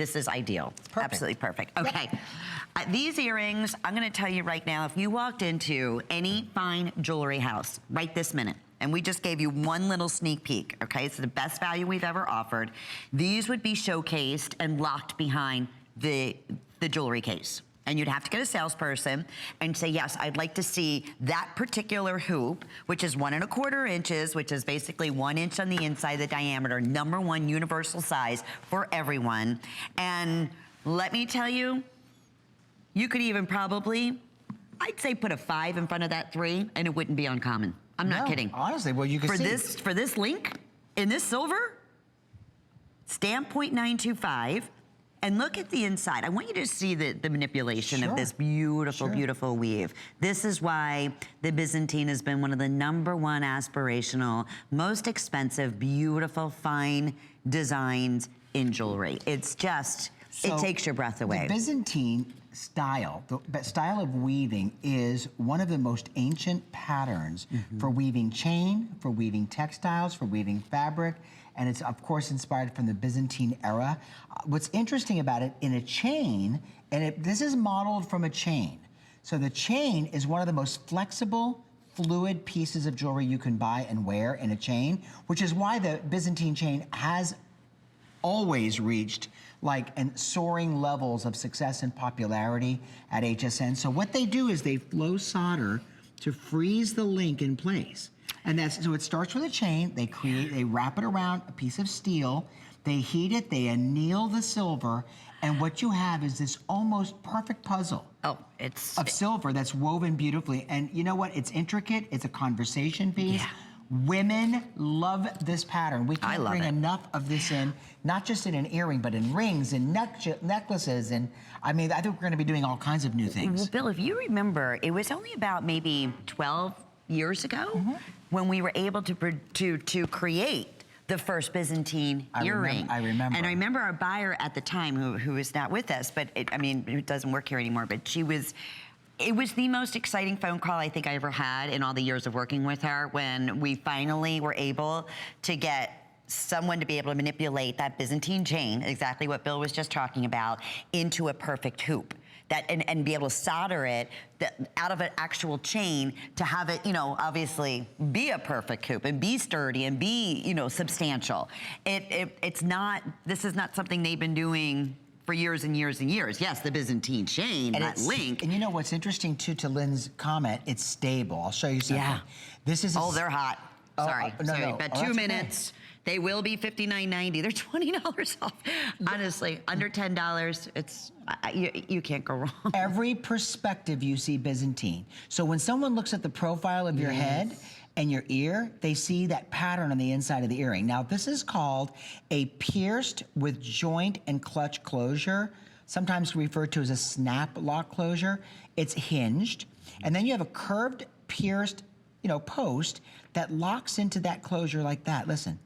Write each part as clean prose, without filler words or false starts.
this is ideal. Perfect. Absolutely perfect. Okay. Yep. These earrings, I'm gonna tell you right now, if you walked into any fine jewelry house right this minute, and we just gave you one little sneak peek, okay? It's the best value we've ever offered. These would be showcased and locked behind the jewelry case. And you'd have to get a salesperson and say, yes, I'd like to see that particular hoop, which is 1 1/4 inches, which is basically 1 inch on the inside, the diameter, #1 universal size for everyone. And let me tell you, you could even probably, I'd say put a 5 in front of that 3 and it wouldn't be uncommon. I'm not kidding. Honestly, well, you can see. For this link, in this silver, stamp 0.925, and look at the inside. I want you to see the manipulation of this beautiful, beautiful weave. This is why the Byzantine has been one of the #1 aspirational, most expensive, beautiful, fine designs in jewelry. It's just, it takes your breath away. The Byzantine style, the style of weaving is one of the most ancient patterns for weaving chain, for weaving textiles, for weaving fabric, and it's of course inspired from the Byzantine era. What's interesting about it, in a chain, and this is modeled from a chain. So the chain is one of the most flexible, fluid pieces of jewelry you can buy and wear in a chain, which is why the Byzantine chain has always reached and soaring levels of success and popularity at HSN. So what they do is they flow solder to freeze the link in place. And so it starts with a chain, they wrap it around a piece of steel, they heat it, they anneal the silver, and what you have is this almost perfect puzzle. Of silver that's woven beautifully. And you know what, it's intricate, it's a conversation piece. Women love this pattern. We can't bring enough of this in, not just in an earring, but in rings and necklaces. And I mean, I think we're gonna be doing all kinds of new things. Well, Bill, if you remember, it was only about maybe 12 years ago when we were able to create the first Byzantine earring. I remember. And I remember our buyer at the time, who is not with us, but I mean, who doesn't work here anymore, but it was the most exciting phone call I think I ever had in all the years of working with her, when we finally were able to get someone to be able to manipulate that Byzantine chain, exactly what Bill was just talking about, into a perfect hoop. And be able to solder it out of an actual chain to have it, you know, obviously be a perfect hoop and be sturdy and be, you know, substantial. This is not something they've been doing for years and years and years. Yes, the Byzantine chain, that link. And you know what's interesting too, to Lynn's comment, it's stable. I'll show you something. Yeah. This is they're hot. Sorry, no. About 2 minutes. They will be $59.90. They're $20 off. Honestly, under $10, it's you can't go wrong. Every perspective you see Byzantine. So when someone looks at the profile of your head and your ear, they see that pattern on the inside of the earring. Now, this is called a pierced with joint and clutch closure, sometimes referred to as a snap lock closure. It's hinged, and then you have a curved, pierced, post that locks into that closure like that. Listen.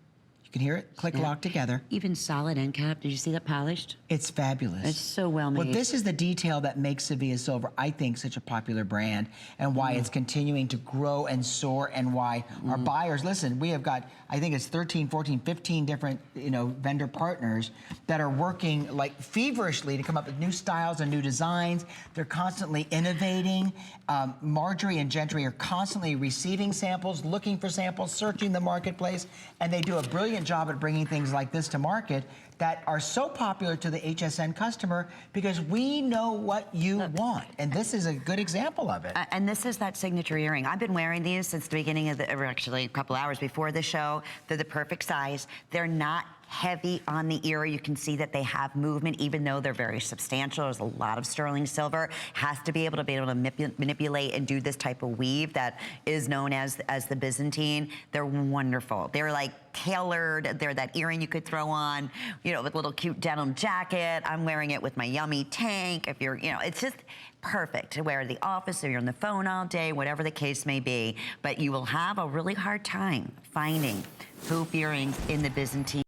You can hear it click, lock together. Even solid end cap. Did you see that polished? It's fabulous. It's so well made. Well, this is the detail that makes Sevilla Silver, I think, such a popular brand, and why it's continuing to grow and soar, and why our buyers, listen, we have got, I think it's 13, 14, 15 different, vendor partners that are working like feverishly to come up with new styles and new designs. They're constantly innovating. Marjorie and Gentry are constantly receiving samples, looking for samples, searching the marketplace, and they do a brilliant job at bringing things like this to market that are so popular to the HSN customer, because we know what you want. And this is a good example of it. And this is that signature earring. I've been wearing these since the beginning of or actually a couple hours before the show. They're the perfect size. They're not heavy on the ear. You can see that they have movement, even though they're very substantial. There's a lot of sterling silver. Has to be able to manipulate and do this type of weave that is known as the Byzantine. They're wonderful. They're like tailored. They're that earring you could throw on, with a little cute denim jacket. I'm wearing it with my yummy tank. If you're, it's just perfect to wear at the office, or you're on the phone all day, whatever the case may be. But you will have a really hard time finding hoop earrings in the Byzantine.